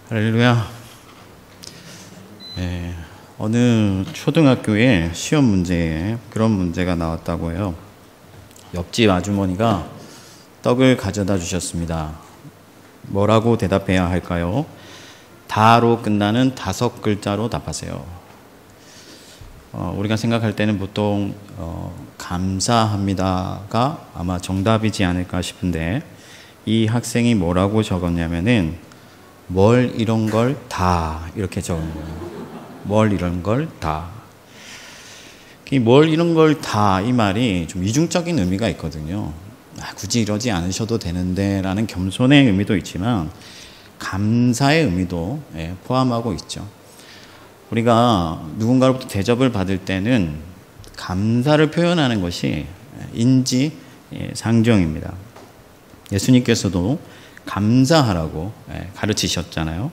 할렐루야. 네, 어느 초등학교에 시험 문제에 그런 문제가 나왔다고 해요. 옆집 아주머니가 떡을 가져다 주셨습니다. 뭐라고 대답해야 할까요? 다로 끝나는 5글자로 답하세요. 우리가 생각할 때는 보통 감사합니다가 아마 정답이지 않을까 싶은데, 이 학생이 뭐라고 적었냐면은 뭘 이런 걸 다 이렇게 적은 거예요. 뭘 이런 걸 다. 뭘 이런 걸 다, 이 말이 좀 이중적인 의미가 있거든요. 굳이 이러지 않으셔도 되는데 라는 겸손의 의미도 있지만 감사의 의미도 포함하고 있죠. 우리가 누군가로부터 대접을 받을 때는 감사를 표현하는 것이 인지상정입니다. 예수님께서도 감사하라고 가르치셨잖아요.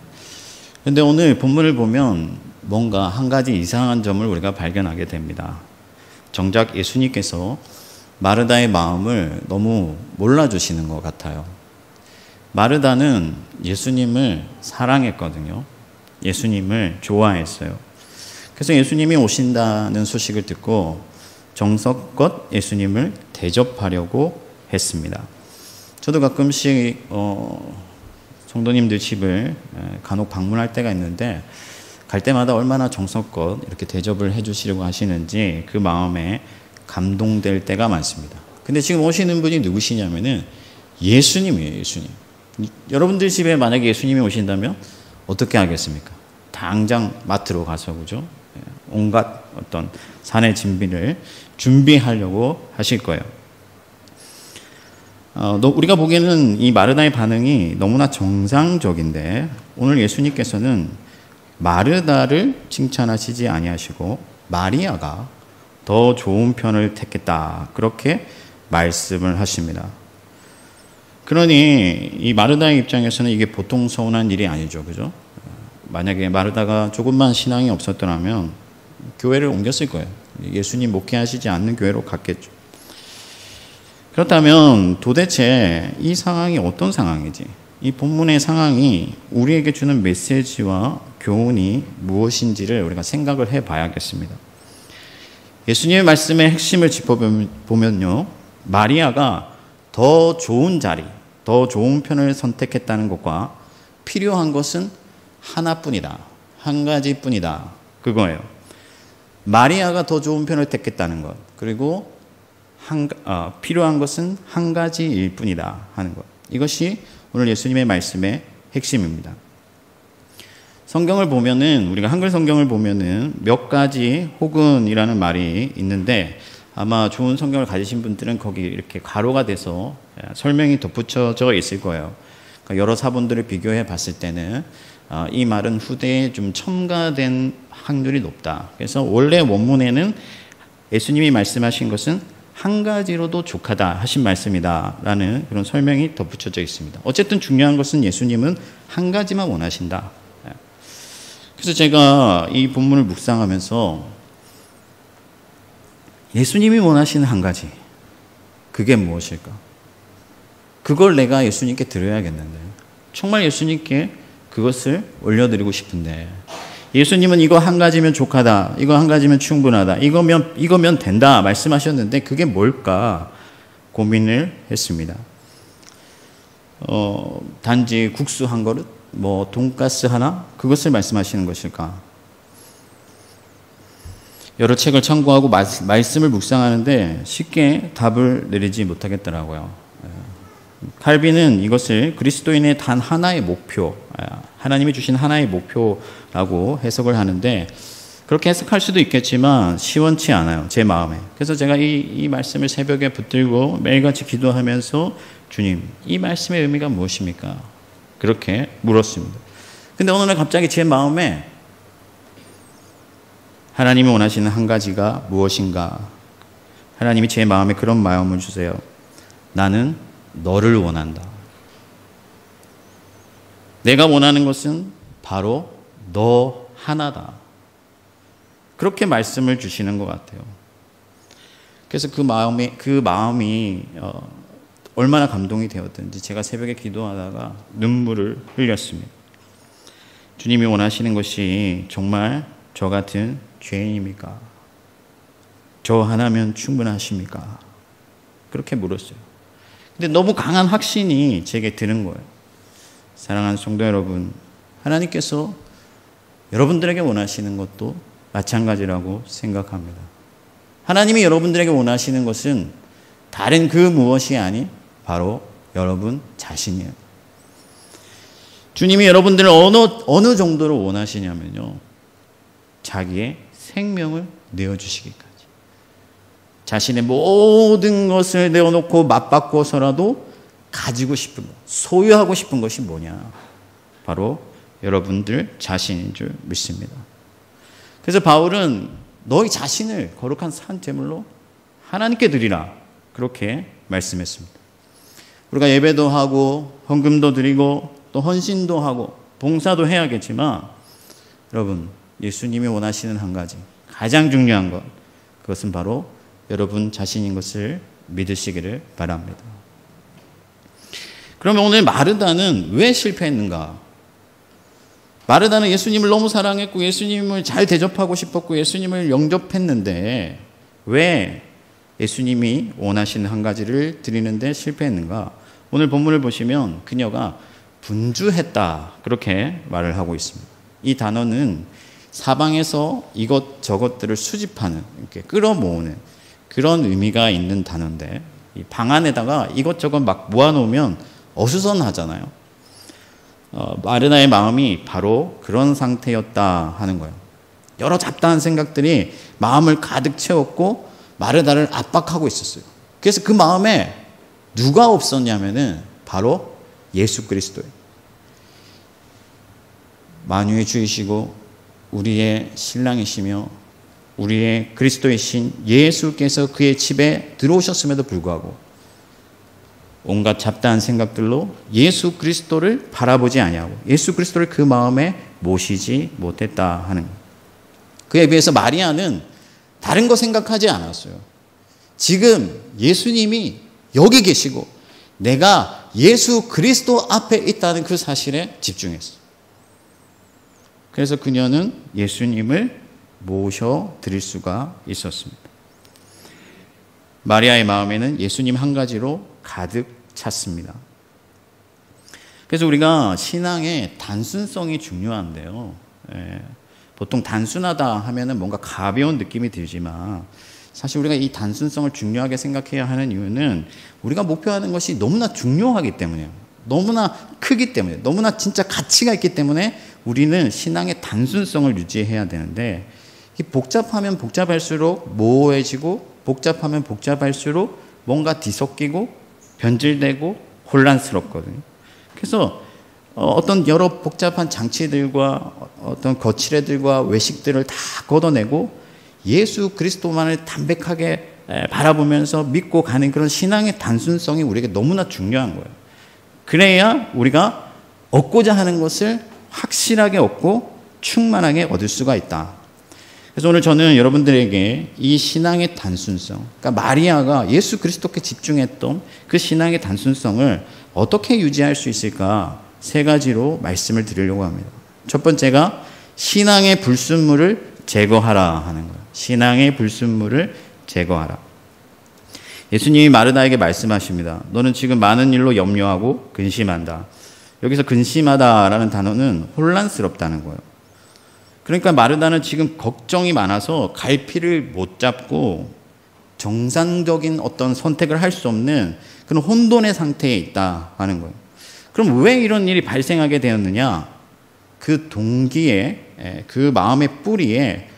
그런데 오늘 본문을 보면 뭔가 한 가지 이상한 점을 우리가 발견하게 됩니다. 정작 예수님께서 마르다의 마음을 너무 몰라주시는 것 같아요. 마르다는 예수님을 사랑했거든요. 예수님을 좋아했어요. 그래서 예수님이 오신다는 소식을 듣고 정성껏 예수님을 대접하려고 했습니다. 저도 가끔씩 성도님들 집을 간혹 방문할 때가 있는데, 갈 때마다 얼마나 정성껏 이렇게 대접을 해주시려고 하시는지 그 마음에 감동될 때가 많습니다. 근데 지금 오시는 분이 누구시냐면은 예수님이에요. 예수님. 여러분들 집에 만약에 예수님이 오신다면 어떻게 하겠습니까? 당장 마트로 가서, 그죠? 온갖 어떤 산의 진비를 준비하려고 하실 거예요. 우리가 보기에는 이 마르다의 반응이 너무나 정상적인데, 오늘 예수님께서는 마르다를 칭찬하시지 아니하시고 마리아가 더 좋은 편을 택했다, 그렇게 말씀을 하십니다. 그러니 이 마르다의 입장에서는 이게 보통 서운한 일이 아니죠, 그죠? 만약에 마르다가 조금만 신앙이 없었더라면 교회를 옮겼을 거예요. 예수님 목회하시지 않는 교회로 갔겠죠. 그렇다면 도대체 이 상황이 어떤 상황이지? 이 본문의 상황이 우리에게 주는 메시지와 교훈이 무엇인지를 우리가 생각을 해봐야겠습니다. 예수님의 말씀의 핵심을 짚어보면요, 마리아가 더 좋은 자리, 더 좋은 편을 선택했다는 것과 필요한 것은 하나뿐이다, 한 가지뿐이다, 그거예요. 마리아가 더 좋은 편을 택했다는 것, 그리고 필요한 것은 한 가지일 뿐이다 하는 것. 이것이 오늘 예수님의 말씀의 핵심입니다. 성경을 보면은, 우리가 한글 성경을 보면은 몇 가지 혹은이라는 말이 있는데, 아마 좋은 성경을 가지신 분들은 거기 이렇게 가로가 돼서 설명이 덧붙여져 있을 거예요. 그러니까 여러 사본들을 비교해 봤을 때는 이 말은 후대에 좀 첨가된 확률이 높다. 그래서 원래 원문에는 예수님이 말씀하신 것은 한 가지로도 족하다 하신 말씀이다 라는 그런 설명이 덧붙여져 있습니다. 어쨌든 중요한 것은 예수님은 한 가지만 원하신다. 그래서 제가 이 본문을 묵상하면서 예수님이 원하시는 한 가지, 그게 무엇일까? 그걸 내가 예수님께 드려야겠는데, 정말 예수님께 그것을 올려드리고 싶은데, 예수님은 이거 한 가지면 족하다, 이거 한 가지면 충분하다, 이거면 된다 말씀하셨는데 그게 뭘까 고민을 했습니다. 단지 국수 한 그릇, 돈가스 하나, 그것을 말씀하시는 것일까? 여러 책을 참고하고 말씀을 묵상하는데 쉽게 답을 내리지 못하겠더라고요. 칼빈은 이것을 그리스도인의 단 하나의 목표, 하나님이 주신 하나의 목표라고 해석을 하는데, 그렇게 해석할 수도 있겠지만 시원치 않아요, 제 마음에. 그래서 제가 이 말씀을 새벽에 붙들고 매일같이 기도하면서, 주님, 이 말씀의 의미가 무엇입니까? 그렇게 물었습니다. 근데 어느 날 갑자기 제 마음에 하나님이 원하시는 한 가지가 무엇인가? 하나님이 제 마음에 그런 마음을 주세요. 나는 너를 원한다. 내가 원하는 것은 바로 너 하나다. 그렇게 말씀을 주시는 것 같아요. 그래서 그 마음이 얼마나 감동이 되었든지 제가 새벽에 기도하다가 눈물을 흘렸습니다. 주님이 원하시는 것이 정말 저 같은 죄인입니까? 저 하나면 충분하십니까? 그렇게 물었어요. 근데 너무 강한 확신이 제게 드는 거예요. 사랑하는 성도 여러분, 하나님께서 여러분들에게 원하시는 것도 마찬가지라고 생각합니다. 하나님이 여러분들에게 원하시는 것은 다른 그 무엇이 아닌 바로 여러분 자신이에요. 주님이 여러분들을 어느 정도로 원하시냐면요, 자기의 생명을 내어주시기까지. 자신의 모든 것을 내어놓고 맞바꿔서라도 가지고 싶은 것, 소유하고 싶은 것이 뭐냐? 바로 여러분들 자신인 줄 믿습니다. 그래서 바울은 너희 자신을 거룩한 산 제물로 하나님께 드리라, 그렇게 말씀했습니다. 우리가 예배도 하고 헌금도 드리고 또 헌신도 하고 봉사도 해야겠지만, 여러분, 예수님이 원하시는 한 가지, 가장 중요한 것, 그것은 바로 여러분 자신인 것을 믿으시기를 바랍니다. 그러면 오늘 마르다는 왜 실패했는가? 마르다는 예수님을 너무 사랑했고 예수님을 잘 대접하고 싶었고 예수님을 영접했는데 왜 예수님이 원하시는 한 가지를 드리는데 실패했는가? 오늘 본문을 보시면 그녀가 분주했다, 그렇게 말을 하고 있습니다. 이 단어는 사방에서 이것저것들을 수집하는, 이렇게 끌어모으는 그런 의미가 있는 단어인데, 이 방 안에다가 이것저것 막 모아놓으면 어수선하잖아요. 마르다의 마음이 바로 그런 상태였다 하는 거예요. 여러 잡다한 생각들이 마음을 가득 채웠고 마르다를 압박하고 있었어요. 그래서 그 마음에 누가 없었냐면은 바로 예수 그리스도예요. 만유의 주이시고 우리의 신랑이시며 우리의 그리스도이신 예수께서 그의 집에 들어오셨음에도 불구하고 온갖 잡다한 생각들로 예수 그리스도를 바라보지 아니하고 예수 그리스도를 그 마음에 모시지 못했다 하는 거예요. 그에 비해서 마리아는 다른 거 생각하지 않았어요. 지금 예수님이 여기 계시고 내가 예수 그리스도 앞에 있다는 그 사실에 집중했어요. 그래서 그녀는 예수님을 모셔드릴 수가 있었습니다. 마리아의 마음에는 예수님 한 가지로 가득 찼습니다. 그래서 우리가 신앙의 단순성이 중요한데요. 보통 단순하다 하면은 뭔가 가벼운 느낌이 들지만 사실 우리가 이 단순성을 중요하게 생각해야 하는 이유는 우리가 목표하는 것이 너무나 중요하기 때문이에요. 너무나 크기 때문에, 너무나 진짜 가치가 있기 때문에 우리는 신앙의 단순성을 유지해야 되는데, 복잡하면 복잡할수록 모호해지고 복잡하면 복잡할수록 뭔가 뒤섞이고 변질되고 혼란스럽거든요. 그래서 어떤 여러 복잡한 장치들과 어떤 거칠애들과 외식들을 다 걷어내고 예수 그리스도만을 담백하게 바라보면서 믿고 가는 그런 신앙의 단순성이 우리에게 너무나 중요한 거예요. 그래야 우리가 얻고자 하는 것을 확실하게 얻고 충만하게 얻을 수가 있다. 그래서 오늘 저는 여러분들에게 이 신앙의 단순성, 그러니까 마리아가 예수 그리스도께 집중했던 그 신앙의 단순성을 어떻게 유지할 수 있을까 세 가지로 말씀을 드리려고 합니다. 첫 번째가 신앙의 불순물을 제거하라 하는 거예요. 신앙의 불순물을 제거하라. 예수님이 마르다에게 말씀하십니다. 너는 지금 많은 일로 염려하고 근심한다. 여기서 근심하다라는 단어는 혼란스럽다는 거예요. 그러니까 마르다는 지금 걱정이 많아서 갈피를 못 잡고 정상적인 어떤 선택을 할 수 없는 그런 혼돈의 상태에 있다 하는 거예요. 그럼 왜 이런 일이 발생하게 되었느냐? 그 동기에, 그 마음의 뿌리에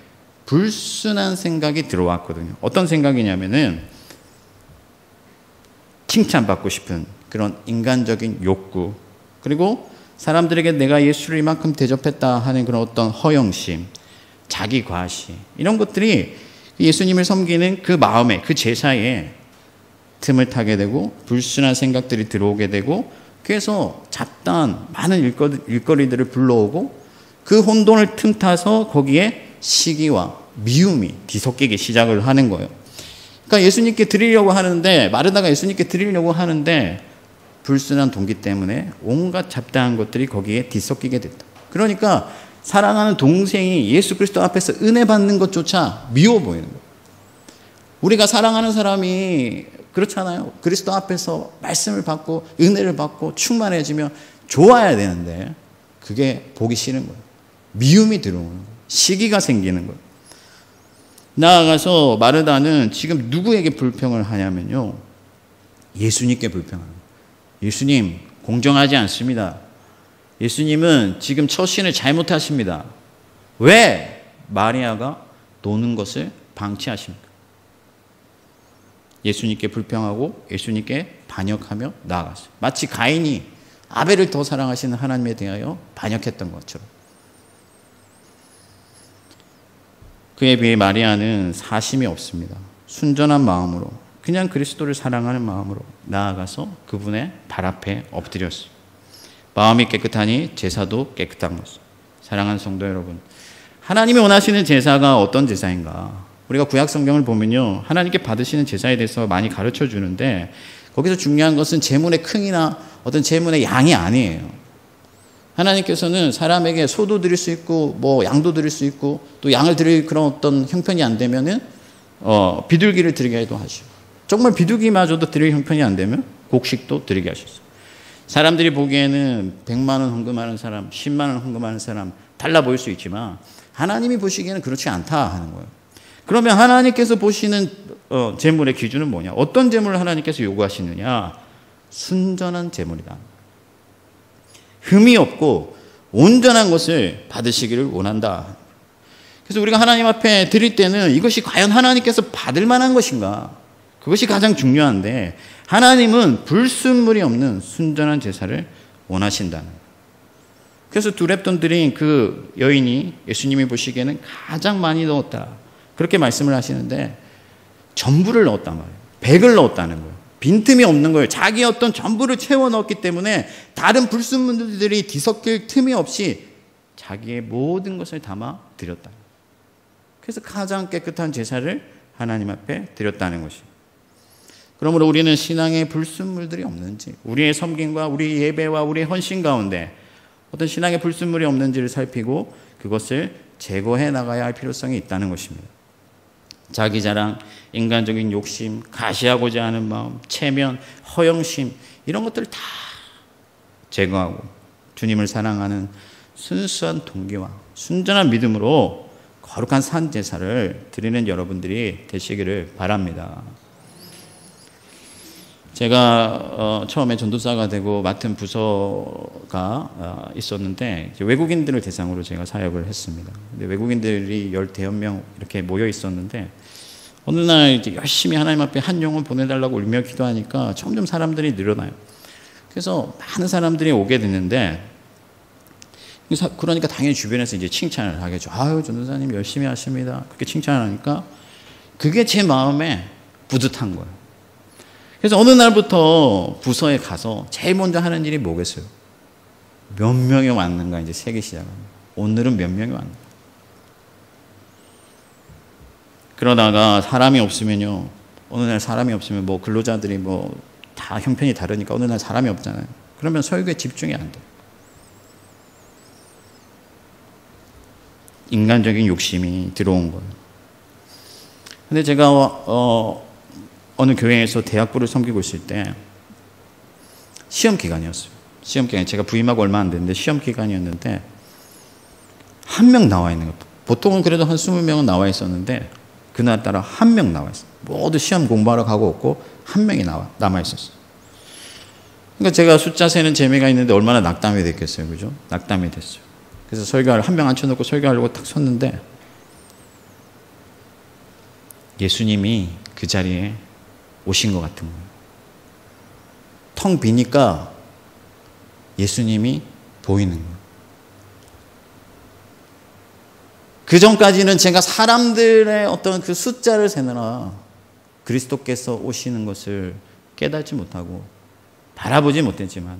불순한 생각이 들어왔거든요. 어떤 생각이냐면은 칭찬받고 싶은 그런 인간적인 욕구, 그리고 사람들에게 내가 예수를 이만큼 대접했다 하는 그런 어떤 허영심, 자기 과시, 이런 것들이 예수님을 섬기는 그 마음에, 그 제사에 틈을 타게 되고 불순한 생각들이 들어오게 되고, 그래서 잡다한 많은 일거리들을 불러오고 그 혼돈을 틈타서 거기에 시기와 미움이 뒤섞이기 시작을 하는 거예요. 그러니까 예수님께 드리려고 하는데, 마르다가 예수님께 드리려고 하는데 불순한 동기 때문에 온갖 잡다한 것들이 거기에 뒤섞이게 됐다. 그러니까 사랑하는 동생이 예수 그리스도 앞에서 은혜 받는 것조차 미워 보이는 거예요. 우리가 사랑하는 사람이 그렇잖아요. 그리스도 앞에서 말씀을 받고 은혜를 받고 충만해지며 좋아야 되는데 그게 보기 싫은 거예요. 미움이 들어오는 거예요. 시기가 생기는 거예요. 나아가서 마르다는 지금 누구에게 불평을 하냐면요, 예수님께 불평합니다. 예수님, 공정하지 않습니다. 예수님은 지금 처신을 잘못하십니다. 왜 마리아가 노는 것을 방치하십니까? 예수님께 불평하고 예수님께 반역하며 나아갔어요. 마치 가인이 아벨을 더 사랑하시는 하나님에 대하여 반역했던 것처럼. 그에 비해 마리아는 사심이 없습니다. 순전한 마음으로, 그냥 그리스도를 사랑하는 마음으로 나아가서 그분의 발 앞에 엎드렸어요. 마음이 깨끗하니 제사도 깨끗한 것이죠. 사랑하는 성도 여러분, 하나님이 원하시는 제사가 어떤 제사인가? 우리가 구약 성경을 보면요, 하나님께 받으시는 제사에 대해서 많이 가르쳐 주는데 거기서 중요한 것은 제물의 크기나 어떤 제물의 양이 아니에요. 하나님께서는 사람에게 소도 드릴 수 있고 뭐 양도 드릴 수 있고 또 양을 드릴 그런 어떤 형편이 안 되면은 비둘기를 드리게도 하시고, 정말 비둘기마저도 드릴 형편이 안 되면 곡식도 드리게 하셨어요. 사람들이 보기에는 100만 원 헌금하는 사람, 10만 원 헌금하는 사람 달라 보일 수 있지만 하나님이 보시기에는 그렇지 않다 하는 거예요. 그러면 하나님께서 보시는 제물의 기준은 뭐냐? 어떤 제물을 하나님께서 요구하시느냐? 순전한 제물이다. 흠이 없고 온전한 것을 받으시기를 원한다. 그래서 우리가 하나님 앞에 드릴 때는 이것이 과연 하나님께서 받을 만한 것인가? 그것이 가장 중요한데 하나님은 불순물이 없는 순전한 제사를 원하신다는 거예요. 그래서 두 렙돈 드린 그 여인이 예수님이 보시기에는 가장 많이 넣었다, 그렇게 말씀을 하시는데 전부를 넣었단 말이에요. 100을 넣었다는 거예요. 빈틈이 없는 거예요. 자기 어떤 전부를 채워 넣었기 때문에 다른 불순물들이 뒤섞일 틈이 없이 자기의 모든 것을 담아 드렸다. 그래서 가장 깨끗한 제사를 하나님 앞에 드렸다는 것이에요. 그러므로 우리는 신앙에 불순물들이 없는지, 우리의 섬김과 우리 예배와 우리의 헌신 가운데 어떤 신앙의 불순물이 없는지를 살피고 그것을 제거해 나가야 할 필요성이 있다는 것입니다. 자기 자랑, 인간적인 욕심, 가시하고자 하는 마음, 체면, 허영심, 이런 것들을 다 제거하고 주님을 사랑하는 순수한 동기와 순전한 믿음으로 거룩한 산 제사를 드리는 여러분들이 되시기를 바랍니다. 제가 처음에 전도사가 되고 맡은 부서가 있었는데 외국인들을 대상으로 제가 사역을 했습니다. 근데 외국인들이 10대여 명 이렇게 모여 있었는데 어느 날 이제 열심히 하나님 앞에 한 영혼 보내달라고 울며 기도하니까 점점 사람들이 늘어나요. 그래서 많은 사람들이 오게 됐는데, 그러니까 당연히 주변에서 이제 칭찬을 하겠죠. 아유, 전도사님 열심히 하십니다. 그렇게 칭찬을 하니까 그게 제 마음에 뿌듯한 거예요. 그래서 어느 날부터 부서에 가서 제일 먼저 하는 일이 뭐겠어요? 몇 명이 왔는가 이제 세기 시작합니다. 오늘은 몇 명이 왔는가. 그러다가 사람이 없으면요, 어느 날 사람이 없으면 뭐 근로자들이 뭐 다 형편이 다르니까 어느 날 사람이 없잖아요. 그러면 설교에 집중이 안 돼요. 인간적인 욕심이 들어온 거예요. 근데 제가 어느 교회에서 대학부를 섬기고 있을 때 시험 기간이었어요. 시험 기간, 제가 부임하고 얼마 안 됐는데 시험 기간이었는데 한 명 나와 있는 것. 보통은 그래도 한 20명은 나와 있었는데 그날따라 한 명 나와 있어요. 모두 시험 공부하러 가고 없고 한 명이 남아 있었어요. 그러니까 제가 숫자 세는 재미가 있는데 얼마나 낙담이 됐겠어요, 그죠? 낙담이 됐어요. 그래서 설교를 한 명 앉혀놓고 설교하려고 딱 섰는데 예수님이 그 자리에 오신 것 같은 거예요. 텅 비니까 예수님이 보이는 거예요. 그 전까지는 제가 사람들의 어떤 그 숫자를 세느라 그리스도께서 오시는 것을 깨닫지 못하고 바라보지 못했지만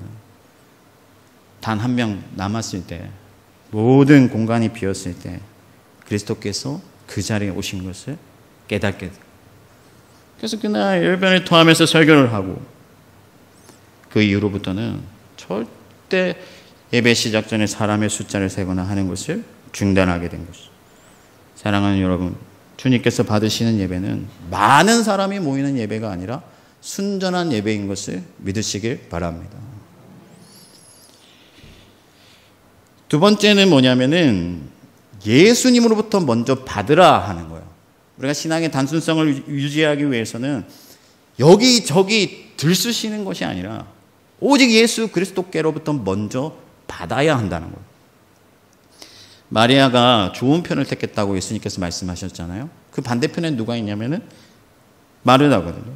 단 한 명 남았을 때, 모든 공간이 비었을 때 그리스도께서 그 자리에 오신 것을 깨닫게 돼요. 그래서 그날 열변을 토하면서 설교를 하고 그 이후로부터는 절대 예배 시작 전에 사람의 숫자를 세거나 하는 것을 중단하게 된 것이죠. 사랑하는 여러분, 주님께서 받으시는 예배는 많은 사람이 모이는 예배가 아니라 순전한 예배인 것을 믿으시길 바랍니다. 두 번째는 뭐냐면은 예수님으로부터 먼저 받으라 하는 거예요. 우리가 신앙의 단순성을 유지하기 위해서는 여기저기 들쑤시는 것이 아니라 오직 예수 그리스도께로부터 먼저 받아야 한다는 거예요. 마리아가 좋은 편을 택했다고 예수님께서 말씀하셨잖아요. 그 반대편에 누가 있냐면은 마르다거든요.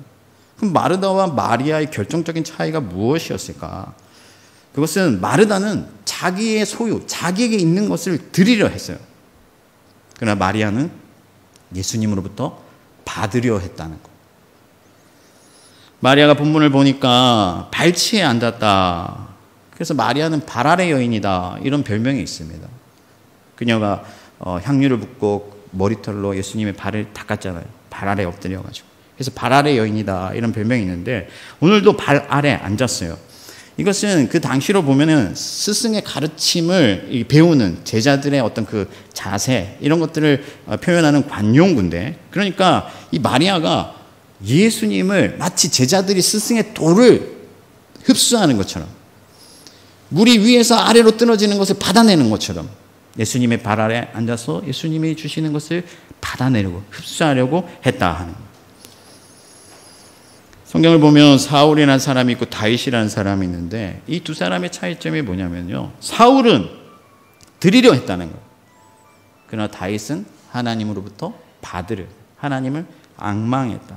그럼 마르다와 마리아의 결정적인 차이가 무엇이었을까? 그것은 마르다는 자기의 소유, 자기에게 있는 것을 드리려 했어요. 그러나 마리아는 예수님으로부터 받으려 했다는 것. 마리아가 본문을 보니까 발치에 앉았다. 그래서 마리아는 발 아래 여인이다. 이런 별명이 있습니다. 그녀가 향유를 붓고 머리털로 예수님의 발을 닦았잖아요. 발 아래 엎드려가지고. 그래서 발 아래 여인이다. 이런 별명이 있는데 오늘도 발 아래 앉았어요. 이것은 그 당시로 보면은 스승의 가르침을 배우는 제자들의 어떤 그 자세 이런 것들을 표현하는 관용구인데, 그러니까 이 마리아가 예수님을 마치 제자들이 스승의 도를 흡수하는 것처럼, 물이 위에서 아래로 떨어지는 것을 받아내는 것처럼 예수님의 발 아래 앉아서 예수님이 주시는 것을 받아내려고 흡수하려고 했다 하는 거예요. 성경을 보면 사울이라는 사람이 있고 다윗이라는 사람이 있는데 이 두 사람의 차이점이 뭐냐면요, 사울은 드리려 했다는 거예요. 그러나 다윗은 하나님으로부터 받으려, 하나님을 앙망했다.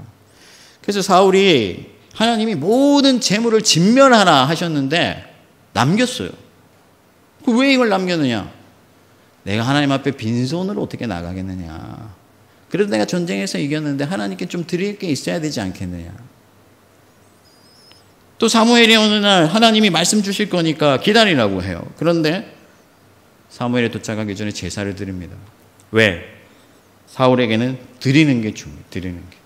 그래서 사울이 하나님이 모든 재물을 진멸하라 하셨는데 남겼어요. 왜 이걸 남겼느냐? 내가 하나님 앞에 빈손으로 어떻게 나가겠느냐. 그래도 내가 전쟁에서 이겼는데 하나님께 좀 드릴 게 있어야 되지 않겠느냐. 또 사무엘이 어느 날 하나님이 말씀 주실 거니까 기다리라고 해요. 그런데 사무엘에 도착하기 전에 제사를 드립니다. 왜? 사울에게는 드리는 게 중요해요. 드리는 게.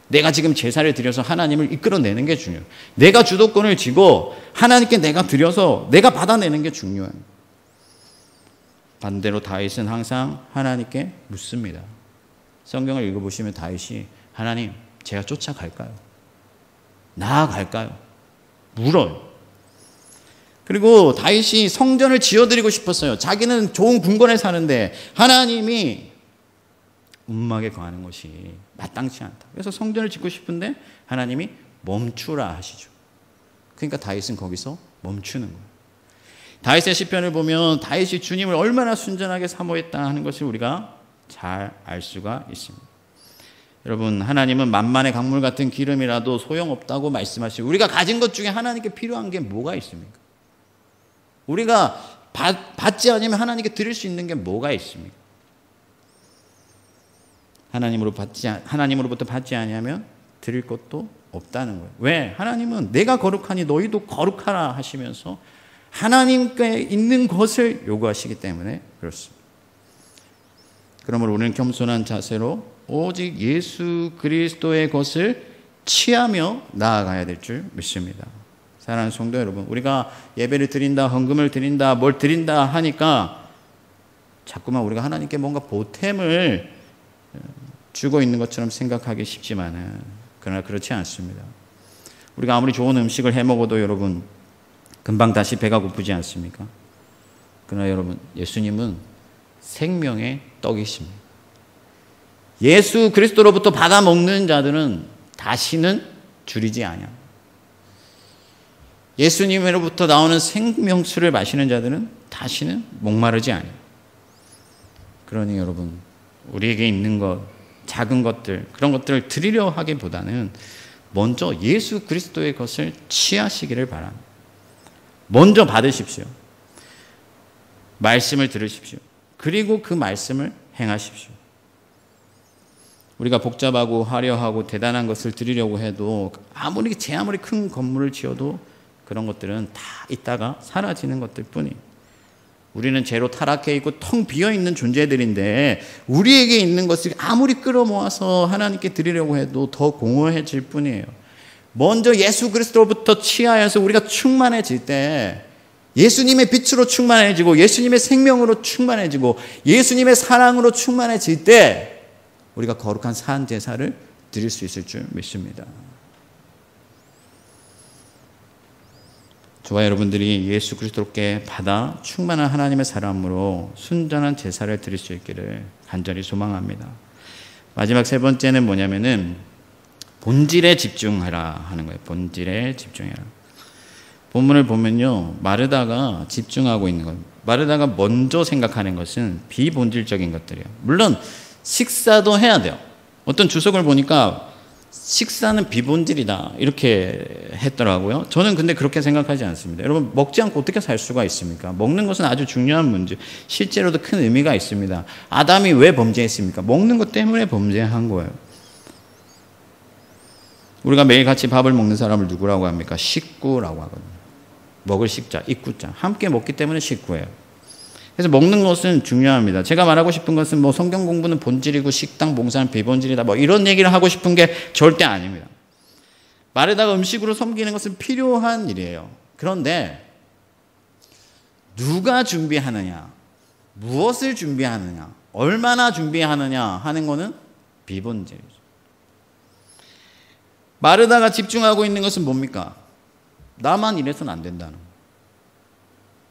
내가 지금 제사를 드려서 하나님을 이끌어내는 게 중요해요. 내가 주도권을 쥐고 하나님께 내가 드려서 내가 받아내는 게 중요해요. 반대로 다윗은 항상 하나님께 묻습니다. 성경을 읽어보시면 다윗이 하나님, 제가 쫓아갈까요? 나아갈까요? 물어요. 그리고 다윗이 성전을 지어드리고 싶었어요. 자기는 좋은 궁궐에 사는데 하나님이 운막에 거하는 것이 마땅치 않다. 그래서 성전을 짓고 싶은데 하나님이 멈추라 하시죠. 그러니까 다윗은 거기서 멈추는 거예요. 다윗의 시편을 보면 다윗이 주님을 얼마나 순전하게 사모했다 하는 것을 우리가 잘 알 수가 있습니다. 여러분, 하나님은 만만의 강물 같은 기름이라도 소용없다고 말씀하시고, 우리가 가진 것 중에 하나님께 필요한 게 뭐가 있습니까? 우리가 받지 않으면 하나님께 드릴 수 있는 게 뭐가 있습니까? 하나님으로부터 받지 아니하면 드릴 것도 없다는 거예요. 왜? 하나님은 내가 거룩하니 너희도 거룩하라 하시면서 하나님께 있는 것을 요구하시기 때문에 그렇습니다. 그러므로 우리는 겸손한 자세로 오직 예수 그리스도의 것을 취하며 나아가야 될 줄 믿습니다. 사랑하는 성도 여러분, 우리가 예배를 드린다, 헌금을 드린다, 뭘 드린다 하니까 자꾸만 우리가 하나님께 뭔가 보탬을 주고 있는 것처럼 생각하기 쉽지만은, 그러나 그렇지 않습니다. 우리가 아무리 좋은 음식을 해 먹어도 여러분 금방 다시 배가 고프지 않습니까? 그러나 여러분, 예수님은 생명의 떡이십니다. 예수 그리스도로부터 받아 먹는 자들은 다시는 줄이지 아니야. 예수님으로부터 나오는 생명수를 마시는 자들은 다시는 목마르지 아니야. 그러니 여러분, 우리에게 있는 것, 작은 것들, 그런 것들을 드리려 하기보다는 먼저 예수 그리스도의 것을 취하시기를 바랍니다. 먼저 받으십시오. 말씀을 들으십시오. 그리고 그 말씀을 행하십시오. 우리가 복잡하고 화려하고 대단한 것을 드리려고 해도 아무리 큰 건물을 지어도 그런 것들은 다 있다가 사라지는 것들 뿐이에요. 우리는 죄로 타락해 있고 텅 비어있는 존재들인데 우리에게 있는 것을 아무리 끌어모아서 하나님께 드리려고 해도 더 공허해질 뿐이에요. 먼저 예수 그리스도로부터 취하여서 우리가 충만해질 때 예수님의 빛으로 충만해지고 예수님의 생명으로 충만해지고 예수님의 사랑으로 충만해질 때 우리가 거룩한 산 제사를 드릴 수 있을 줄 믿습니다. 저와 여러분들이 예수 그리스도께 받아 충만한 하나님의 사람으로 순전한 제사를 드릴 수 있기를 간절히 소망합니다. 마지막 세 번째는 뭐냐면은 본질에 집중하라 하는 거예요. 본질에 집중해라. 본문을 보면요, 마르다가 집중하고 있는 것, 마르다가 먼저 생각하는 것은 비본질적인 것들이에요. 물론 식사도 해야 돼요. 어떤 주석을 보니까 식사는 비본질이다 이렇게 했더라고요. 저는 근데 그렇게 생각하지 않습니다. 여러분, 먹지 않고 어떻게 살 수가 있습니까? 먹는 것은 아주 중요한 문제, 실제로도 큰 의미가 있습니다. 아담이 왜 범죄했습니까? 먹는 것 때문에 범죄한 거예요. 우리가 매일 같이 밥을 먹는 사람을 누구라고 합니까? 식구라고 하거든요. 먹을 식자, 입구자, 함께 먹기 때문에 식구예요. 그래서 먹는 것은 중요합니다. 제가 말하고 싶은 것은 뭐 성경 공부는 본질이고 식당 봉사는 비본질이다, 뭐 이런 얘기를 하고 싶은 게 절대 아닙니다. 마르다가 음식으로 섬기는 것은 필요한 일이에요. 그런데 누가 준비하느냐, 무엇을 준비하느냐, 얼마나 준비하느냐 하는 것은 비본질이죠. 마르다가 집중하고 있는 것은 뭡니까? 나만 일해서는 안 된다는 거예요.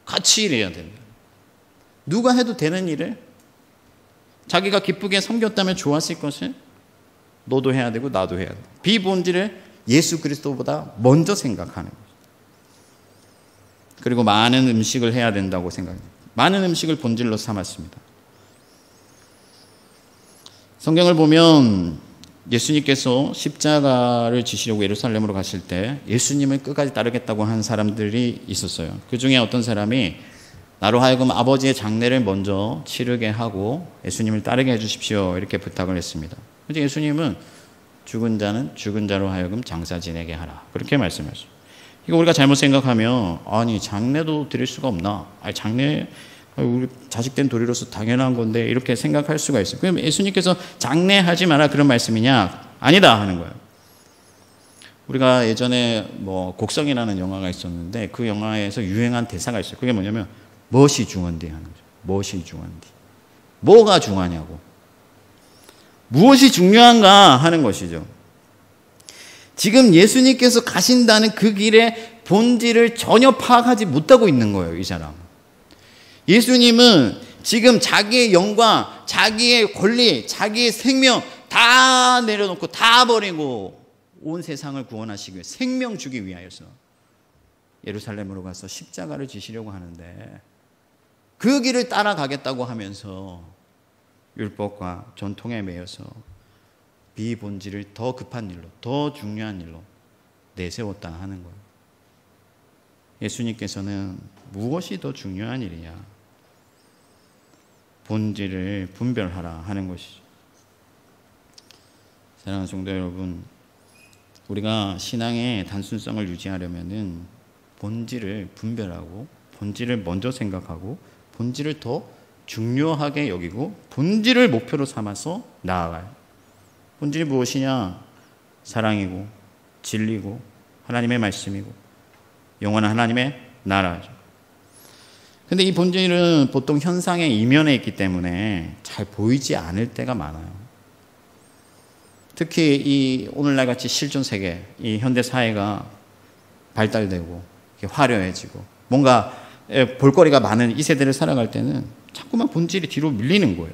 같이 일해야 된다. 누가 해도 되는 일을 자기가 기쁘게 섬겼다면 좋았을 것을 너도 해야 되고 나도 해야 돼. 비본질을 예수 그리스도보다 먼저 생각하는 거죠. 그리고 많은 음식을 해야 된다고 생각합니다. 많은 음식을 본질로 삼았습니다. 성경을 보면 예수님께서 십자가를 지시려고 예루살렘으로 가실 때 예수님을 끝까지 따르겠다고 한 사람들이 있었어요. 그 중에 어떤 사람이 나로 하여금 아버지의 장례를 먼저 치르게 하고 예수님을 따르게 해주십시오 이렇게 부탁을 했습니다. 그래서 예수님은 죽은 자는 죽은 자로 하여금 장사 지내게 하라 그렇게 말씀하셨어요. 이거 우리가 잘못 생각하면 아니 장례도 드릴 수가 없나? 아니 장례 우리 자식된 도리로서 당연한 건데 이렇게 생각할 수가 있어요. 그럼 예수님께서 장례하지 마라 그런 말씀이냐? 아니다 하는 거예요. 우리가 예전에 뭐 곡성이라는 영화가 있었는데 그 영화에서 유행한 대사가 있어요. 그게 뭐냐면 무엇이 중요한디 하는 거죠. 무엇이 중요한디. 뭐가 중요하냐고. 무엇이 중요한가 하는 것이죠. 지금 예수님께서 가신다는 그 길의 본질을 전혀 파악하지 못하고 있는 거예요. 이 사람. 예수님은 지금 자기의 영광, 자기의 권리, 자기의 생명 다 내려놓고 다 버리고 온 세상을 구원하시기 위해 생명 주기 위하여서 예루살렘으로 가서 십자가를 지시려고 하는데 그 길을 따라가겠다고 하면서 율법과 전통에 매여서 비본질을 더 급한 일로, 더 중요한 일로 내세웠다 하는 거예요. 예수님께서는 무엇이 더 중요한 일이냐? 본질을 분별하라 하는 것이죠. 사랑하는 성도 여러분, 우리가 신앙의 단순성을 유지하려면은 본질을 분별하고 본질을 먼저 생각하고 본질을 더 중요하게 여기고 본질을 목표로 삼아서 나아가요. 본질이 무엇이냐? 사랑이고 진리고 하나님의 말씀이고 영원한 하나님의 나라죠. 근데 이 본질은 보통 현상의 이면에 있기 때문에 잘 보이지 않을 때가 많아요. 특히 이 오늘날 같이 실존 세계, 이 현대 사회가 발달되고 화려해지고 뭔가 볼거리가 많은 이 세대를 살아갈 때는 자꾸만 본질이 뒤로 밀리는 거예요.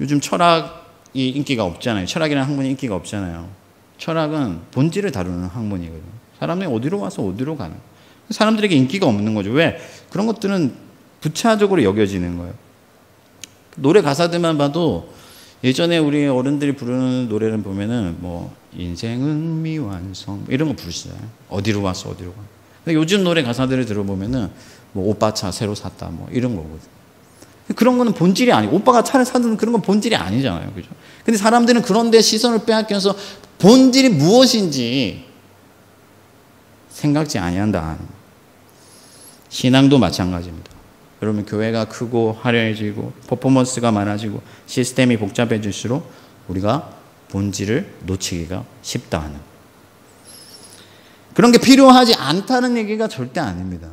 요즘 철학이 인기가 없잖아요. 철학이라는 학문이 인기가 없잖아요. 철학은 본질을 다루는 학문이거든요. 사람이 어디로 와서 어디로 가는, 사람들에게 인기가 없는 거죠. 왜? 그런 것들은 부차적으로 여겨지는 거예요. 노래 가사들만 봐도 예전에 우리 어른들이 부르는 노래를 보면은 뭐 인생은 미완성 이런 거 부르시잖아요. 어디로 와서 어디로 가. 근데 요즘 노래 가사들을 들어보면은 뭐 오빠 차 새로 샀다 뭐 이런 거거든. 그런 거는 본질이 아니고, 오빠가 차를 사든 그런 건 본질이 아니잖아요. 그죠? 근데 사람들은 그런 데 시선을 빼앗겨서 본질이 무엇인지 생각지 아니한다. 신앙도 마찬가지입니다. 여러분, 교회가 크고 화려해지고 퍼포먼스가 많아지고 시스템이 복잡해질수록 우리가 본질을 놓치기가 쉽다 하는, 그런 게 필요하지 않다는 얘기가 절대 아닙니다.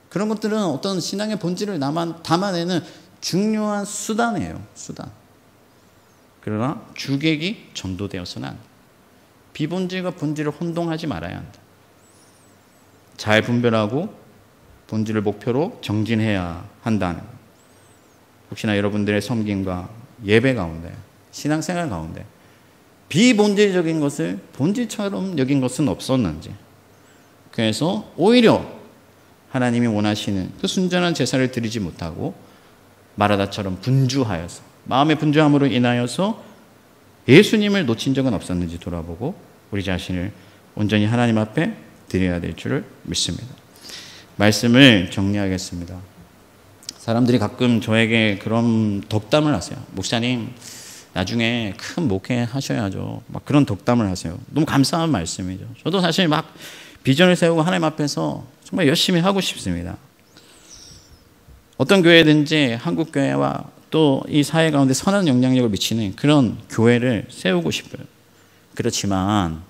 그런 것들은 어떤 신앙의 본질을 담아내는 중요한 수단이에요. 수단. 그러나 주객이 전도되어서는 안 돼. 비본질과 본질을 혼동하지 말아야 한다. 잘 분별하고 본질을 목표로 정진해야 한다는 것. 혹시나 여러분들의 섬김과 예배 가운데, 신앙생활 가운데 비본질적인 것을 본질처럼 여긴 것은 없었는지, 그래서 오히려 하나님이 원하시는 그 순전한 제사를 드리지 못하고 마라다처럼 분주하여서, 마음의 분주함으로 인하여서 예수님을 놓친 적은 없었는지 돌아보고 우리 자신을 온전히 하나님 앞에 드려야 될 줄을 믿습니다. 말씀을 정리하겠습니다. 사람들이 가끔 저에게 그런 덕담을 하세요. 목사님, 나중에 큰 목회 하셔야죠. 막 그런 덕담을 하세요. 너무 감사한 말씀이죠. 저도 사실 막 비전을 세우고 하나님 앞에서 정말 열심히 하고 싶습니다. 어떤 교회든지 한국 교회와 또 이 사회 가운데 선한 영향력을 미치는 그런 교회를 세우고 싶어요. 그렇지만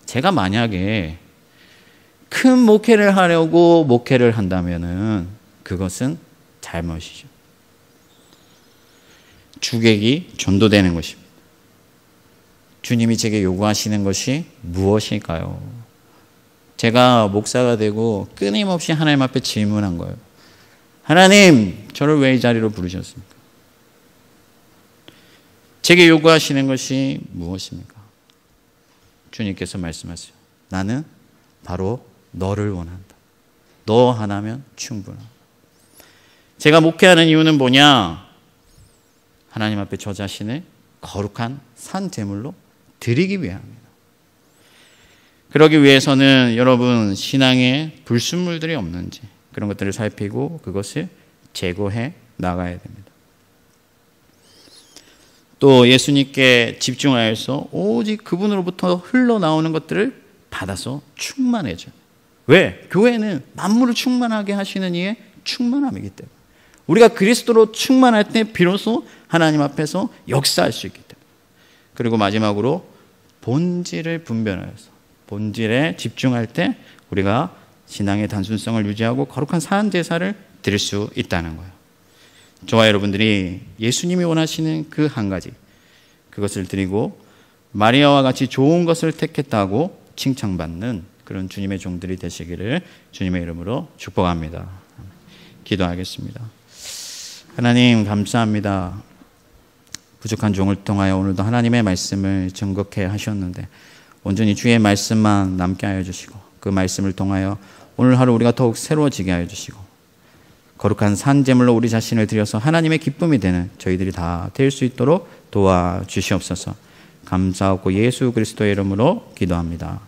제가 만약에 큰 목회를 하려고 목회를 한다면은 그것은 잘못이죠. 주객이 전도되는 것입니다. 주님이 제게 요구하시는 것이 무엇일까요? 제가 목사가 되고 끊임없이 하나님 앞에 질문한 거예요. 하나님, 저를 왜 이 자리로 부르셨습니까? 제게 요구하시는 것이 무엇입니까? 주님께서 말씀하세요. 나는 바로 너를 원한다. 너 하나면 충분하다. 제가 목회하는 이유는 뭐냐? 하나님 앞에 저 자신을 거룩한 산 제물로 드리기 위함입니다. 그러기 위해서는 여러분 신앙에 불순물들이 없는지 그런 것들을 살피고 그것을 제거해 나가야 됩니다. 또 예수님께 집중하여서 오직 그분으로부터 흘러나오는 것들을 받아서 충만해져요. 왜? 교회는 만물을 충만하게 하시는 이의 충만함이기 때문에, 우리가 그리스도로 충만할 때 비로소 하나님 앞에서 역사할 수 있기 때문에. 그리고 마지막으로 본질을 분별하여서 본질에 집중할 때 우리가 신앙의 단순성을 유지하고 거룩한 사한 제사를 드릴 수 있다는 거예요. 저와 여러분들이 예수님이 원하시는 그 한 가지, 그것을 드리고 마리아와 같이 좋은 것을 택했다고 칭찬받는 그런 주님의 종들이 되시기를 주님의 이름으로 축복합니다. 기도하겠습니다. 하나님 감사합니다. 부족한 종을 통하여 오늘도 하나님의 말씀을 증거케 하셨는데 온전히 주의 말씀만 남게 하여 주시고 그 말씀을 통하여 오늘 하루 우리가 더욱 새로워지게 하여 주시고 거룩한 산 제물로 우리 자신을 드려서 하나님의 기쁨이 되는 저희들이 다 될 수 있도록 도와주시옵소서. 감사하고 예수 그리스도의 이름으로 기도합니다.